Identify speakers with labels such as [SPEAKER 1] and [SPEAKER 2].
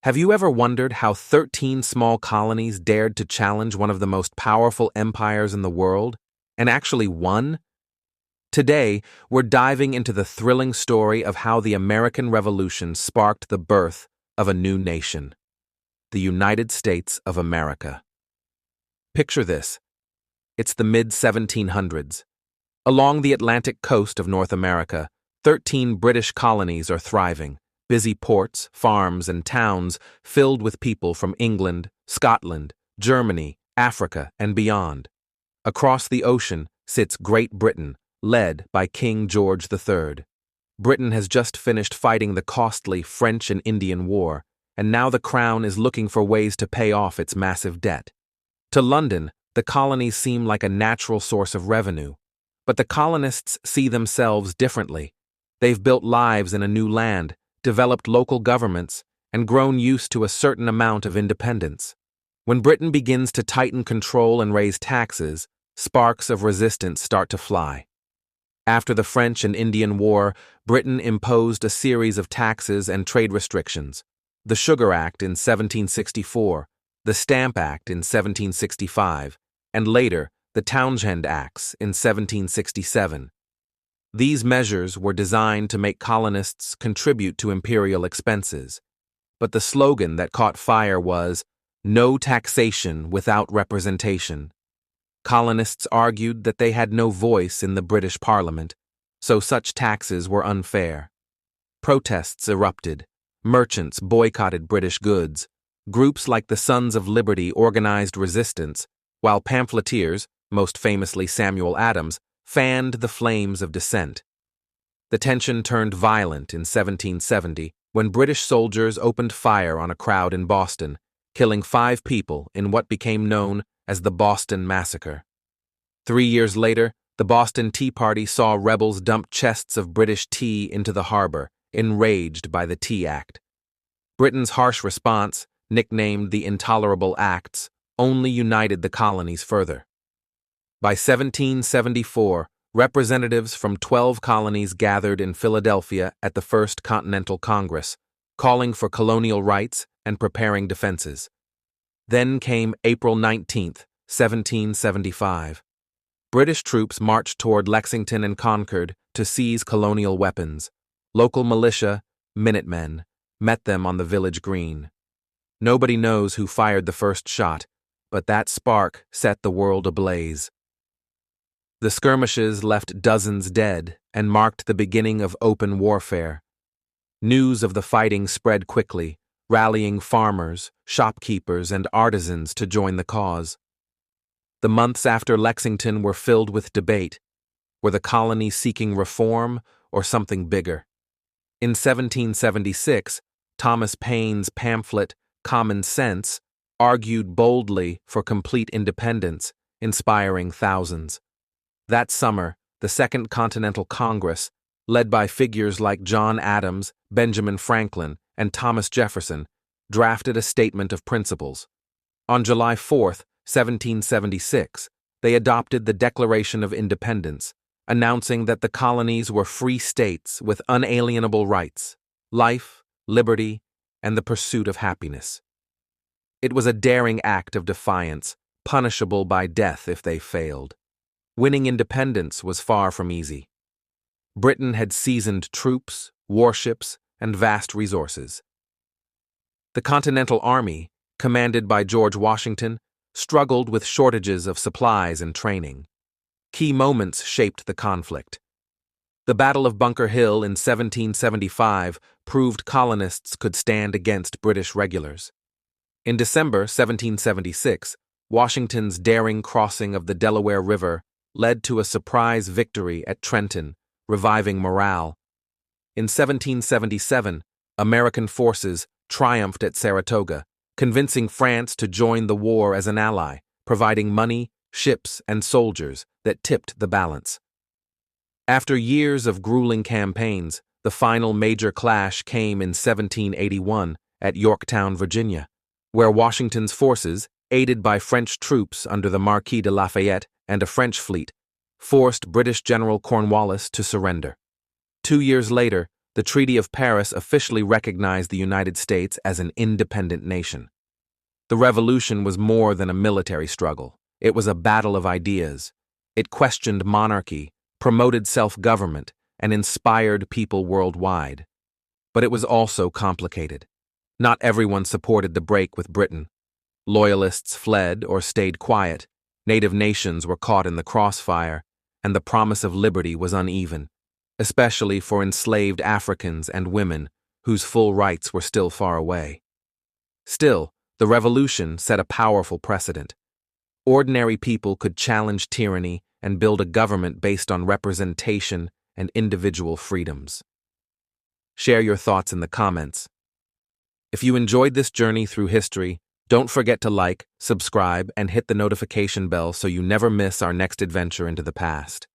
[SPEAKER 1] Have you ever wondered how 13 small colonies dared to challenge one of the most powerful empires in the world, and actually won? Today, we're diving into the thrilling story of how the American Revolution sparked the birth of a new nation, the United States of America. Picture this. It's the mid-1700s. Along the Atlantic coast of North America, 13 British colonies are thriving. Busy ports, farms, and towns filled with people from England, Scotland, Germany, Africa, and beyond. Across the ocean sits Great Britain, led by King George III. Britain has just finished fighting the costly French and Indian War, and now the Crown is looking for ways to pay off its massive debt. To London, the colonies seem like a natural source of revenue, but the colonists see themselves differently. They've built lives in a new land, developed local governments, and grown used to a certain amount of independence. When Britain begins to tighten control and raise taxes, sparks of resistance start to fly. After the French and Indian War, Britain imposed a series of taxes and trade restrictions. The Sugar Act in 1764, the Stamp Act in 1765, and later the Townshend Acts in 1767. These measures were designed to make colonists contribute to imperial expenses. But the slogan that caught fire was, "No taxation without representation." Colonists argued that they had no voice in the British Parliament, so such taxes were unfair. Protests erupted. Merchants boycotted British goods. Groups like the Sons of Liberty organized resistance, while pamphleteers, most famously Samuel Adams, fanned the flames of dissent. The tension turned violent in 1770 when British soldiers opened fire on a crowd in Boston, killing 5 people in what became known as the Boston Massacre. 3 years later, the Boston Tea Party saw rebels dump chests of British tea into the harbor, enraged by the Tea Act. Britain's harsh response, nicknamed the Intolerable Acts, only united the colonies further. By 1774, representatives from 12 colonies gathered in Philadelphia at the First Continental Congress, calling for colonial rights and preparing defenses. Then came April 19, 1775. British troops marched toward Lexington and Concord to seize colonial weapons. Local militia, Minutemen, met them on the village green. Nobody knows who fired the first shot, but that spark set the world ablaze. The skirmishes left dozens dead and marked the beginning of open warfare. News of the fighting spread quickly, rallying farmers, shopkeepers, and artisans to join the cause. The months after Lexington were filled with debate. Were the colonies seeking reform or something bigger? In 1776, Thomas Paine's pamphlet, Common Sense, argued boldly for complete independence, inspiring thousands. That summer, the Second Continental Congress, led by figures like John Adams, Benjamin Franklin, and Thomas Jefferson, drafted a statement of principles. On July 4, 1776, they adopted the Declaration of Independence, announcing that the colonies were free states with unalienable rights, life, liberty, and the pursuit of happiness. It was a daring act of defiance, punishable by death if they failed. Winning independence was far from easy. Britain had seasoned troops, warships, and vast resources. The Continental Army, commanded by George Washington, struggled with shortages of supplies and training. Key moments shaped the conflict. The Battle of Bunker Hill in 1775 proved colonists could stand against British regulars. In December 1776, Washington's daring crossing of the Delaware River led to a surprise victory at Trenton, reviving morale. In 1777, American forces triumphed at Saratoga, convincing France to join the war as an ally, providing money, ships, and soldiers that tipped the balance. After years of grueling campaigns, the final major clash came in 1781 at Yorktown, Virginia, where Washington's forces, aided by French troops under the Marquis de Lafayette and a French fleet, forced British General Cornwallis to surrender. 2 years later, The Treaty of Paris officially recognized the United States as an independent nation. The revolution was more than a military struggle. It was a battle of ideas. It questioned monarchy, promoted self-government, and inspired people worldwide. But it was also complicated. Not everyone supported the break with Britain. Loyalists fled or stayed quiet. Native nations were caught in the crossfire, and the promise of liberty was uneven, especially for enslaved Africans and women whose full rights were still far away. Still, the revolution set a powerful precedent. Ordinary people could challenge tyranny and build a government based on representation and individual freedoms. Share your thoughts in the comments. If you enjoyed this journey through history, don't forget to like, subscribe, and hit the notification bell so you never miss our next adventure into the past.